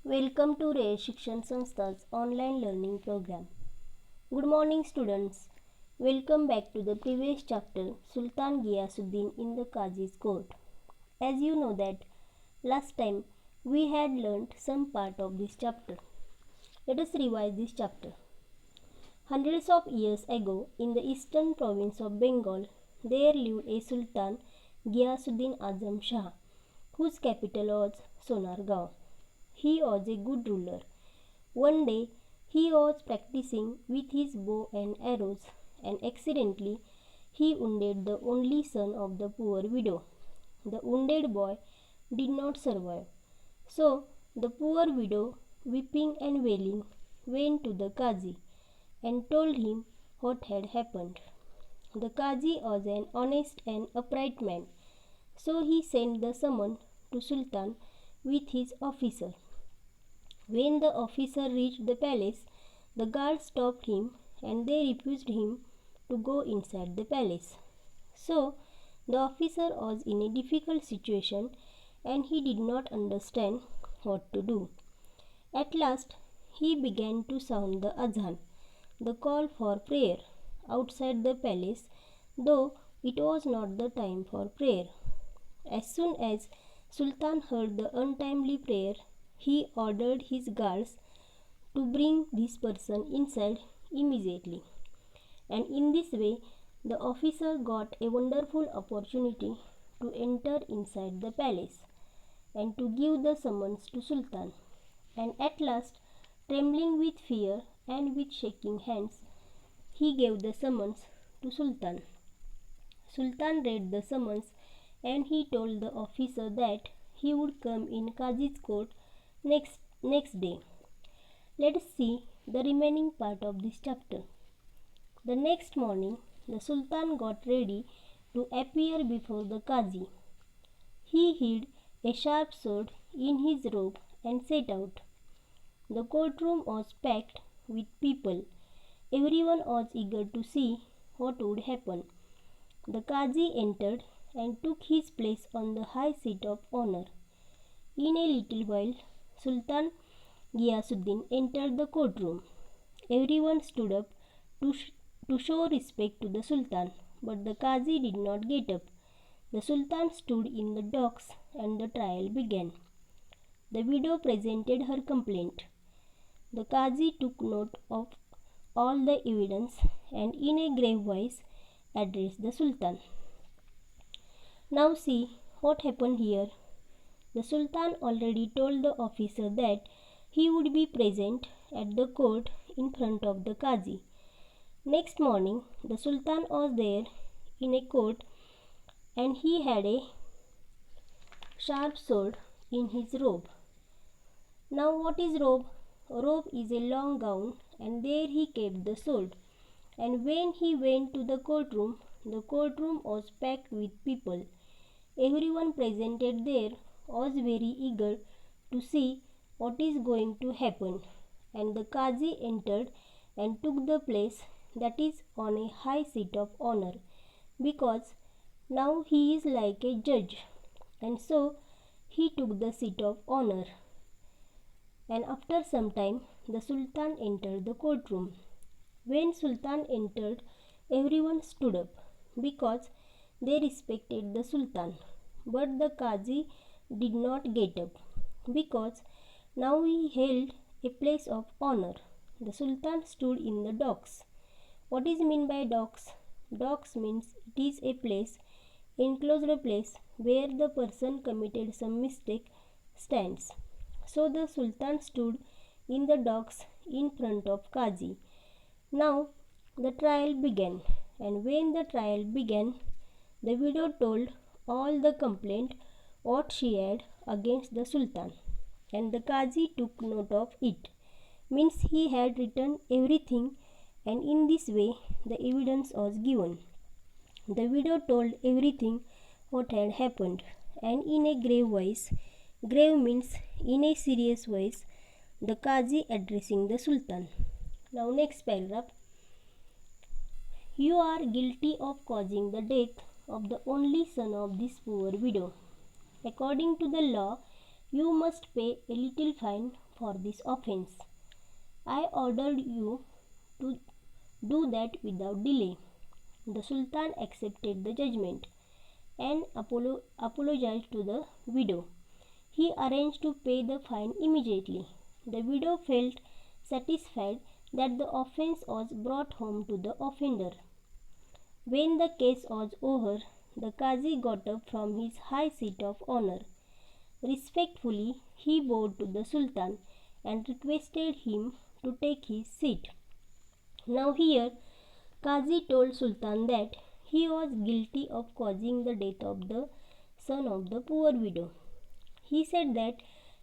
Welcome to Ray Shikshan Sanstha's online learning program. Good morning students. Welcome back to the previous chapter Sultan Ghiyasuddin in the Qazi's court. As you know that last time we had learnt some part of this chapter. Let us revise this chapter. Hundreds of years ago in the eastern province of Bengal there lived a Sultan Ghiyasuddin Azam Shah whose capital was Sonargaon. He was a good ruler. One day he was practicing with his bow and arrows and accidentally he wounded the only son of the poor widow. The wounded boy did not survive. So the poor widow, weeping and wailing, went to the Qazi and told him what had happened. The Qazi was an honest and upright man, so he sent the summons to Sultan with his officer. When the officer reached the palace, the guards stopped him and they refused him to go inside the palace. So, the officer was in a difficult situation and he did not understand what to do. At last, he began to sound the azan, the call for prayer, outside the palace, though it was not the time for prayer. As soon as Sultan heard the untimely prayer, he ordered his guards to bring this person inside immediately. And in this way, the officer got a wonderful opportunity to enter inside the palace and to give the summons to Sultan. And at last, trembling with fear and with shaking hands, he gave the summons to Sultan. Sultan read the summons and he told the officer that he would come in Qazi's court next day. Let us see the remaining part of this chapter. The next morning, the Sultan got ready to appear before the Qazi. He hid a sharp sword in his robe and set out. The courtroom was packed with people. Everyone was eager to see what would happen. The Qazi entered and took his place on the high seat of honor. In a little while, Sultan Ghiyasuddin entered the courtroom. Everyone stood up to show respect to the Sultan, but the Qazi did not get up. The Sultan stood in the docks and the trial began. The widow presented her complaint. The Qazi took note of all the evidence and in a grave voice addressed the Sultan. Now see what happened here. The Sultan already told the officer that he would be present at the court in front of the Qazi. Next morning, the Sultan was there in a court and he had a sharp sword in his robe. Now what is robe? Robe is a long gown and there he kept the sword. And when he went to the courtroom was packed with people. Everyone presented there was very eager to see what is going to happen, and the Qazi entered and took the place that is on a high seat of honor, because now he is like a judge, and so he took the seat of honor. And after some time, the Sultan entered the courtroom. When Sultan entered, everyone stood up because they respected the Sultan. But the Qazi did not get up because now he held a place of honor. The Sultan stood in the docks. What is meant by docks? Docks means it is a place, enclosed place, where the person committed some mistake stands. So the Sultan stood in the docks in front of Qazi. Now the trial began, and when the trial began, the widow told all the complaint what she had against the Sultan, and the Qazi took note of it. Means he had written everything, and in this way the evidence was given. The widow told everything what had happened, and in a grave voice. Grave means in a serious voice, the Qazi addressing the Sultan. Now next paragraph. You are guilty of causing the death of the only son of this poor widow. According to the law, you must pay a little fine for this offense. I ordered you to do that without delay. The Sultan accepted the judgment and apologized to the widow. He arranged to pay the fine immediately. The widow felt satisfied that the offense was brought home to the offender. When the case was over, the Qazi got up from his high seat of honor. Respectfully, he bowed to the Sultan and requested him to take his seat. Now here, Qazi told Sultan that he was guilty of causing the death of the son of the poor widow. He said that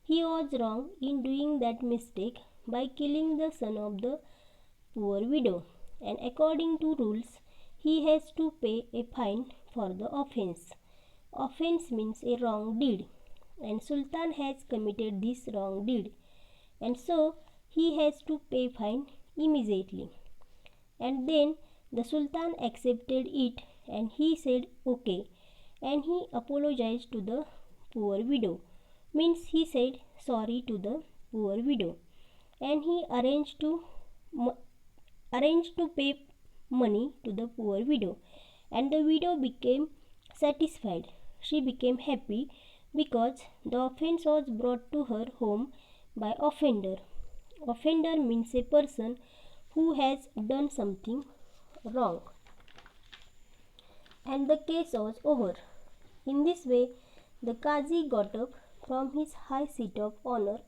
he was wrong in doing that mistake by killing the son of the poor widow, and according to rules, he has to pay a fine for the offense. Offense means a wrong deed, and Sultan has committed this wrong deed, and so he has to pay fine immediately. And then the Sultan accepted it, and he said okay, and he apologized to the poor widow. Means he said sorry to the poor widow, and he arranged to pay money to the poor widow, and the widow became satisfied. She became happy because the offense was brought to her home by offender. Offender means a person who has done something wrong, and the case was over. In this way, the Qazi got up from his high seat of honor,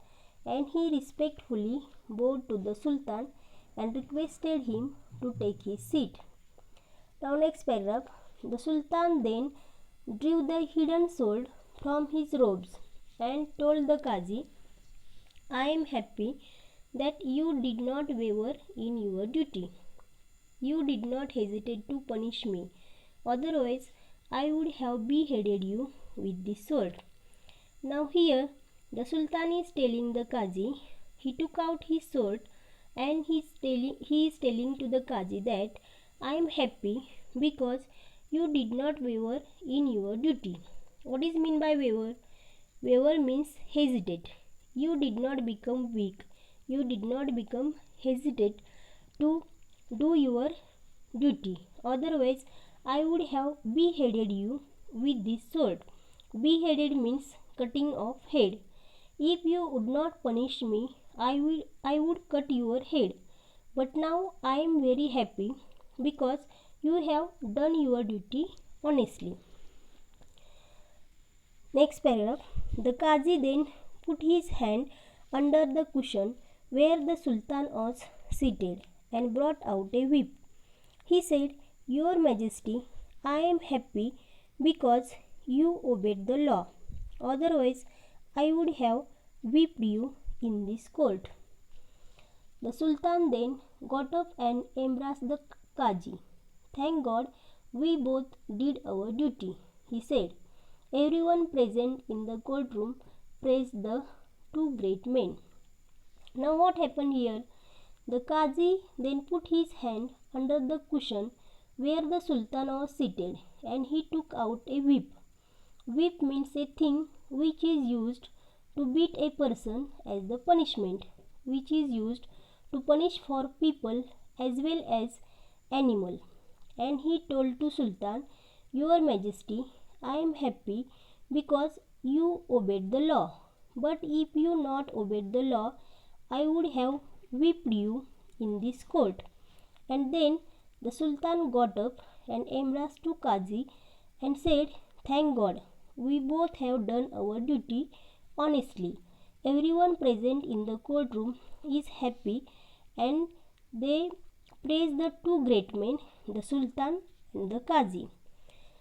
and he respectfully bowed to the Sultan and requested him to take his seat. Now next paragraph, the Sultan then drew the hidden sword from his robes and told the Qazi, I am happy that you did not waver in your duty. You did not hesitate to punish me, otherwise I would have beheaded you with this sword. Now here the Sultan is telling the Qazi, he took out his sword, and he is telling to the Qazi that I am happy because you did not waver in your duty. What is meant by waver? Waver means hesitate. You did not become weak. You did not become hesitate to do your duty. Otherwise, I would have beheaded you with this sword. Beheaded means cutting off head. If you would not punish me, I would cut your head. But now I am very happy because you have done your duty honestly. Next paragraph. The Qazi then put his hand under the cushion where the Sultan was seated and brought out a whip. He said, Your Majesty, I am happy because you obeyed the law. Otherwise, I would have whipped you in this court. The Sultan then got up and embraced the Qazi. Thank God we both did our duty, he said. Everyone present in the courtroom praised the two great men. Now what happened here? The Qazi then put his hand under the cushion where the Sultan was seated, and he took out a whip. Whip means a thing which is used to beat a person as the punishment, which is used to punish for people as well as animal. And he told to Sultan, Your Majesty, I am happy because you obeyed the law. But if you not obeyed the law, I would have whipped you in this court. And then the Sultan got up and embraced to Qazi and said, Thank God, we both have done our duty honestly. Everyone present in the courtroom is happy, and they praise the two great men, the Sultan and the Qazi.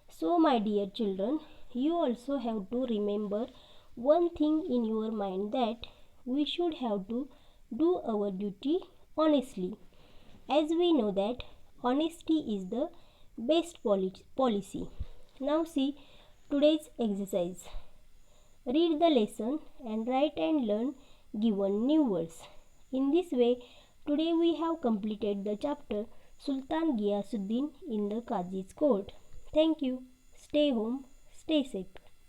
So my dear children, you also have to remember one thing in your mind, that we should have to do our duty honestly, as we know that honesty is the best policy. Now see today's exercise. Read the lesson and write and learn given new words. In this way, today we have completed the chapter Sultan Ghiyasuddin in the Qazi's court. Thank you. Stay home, stay safe.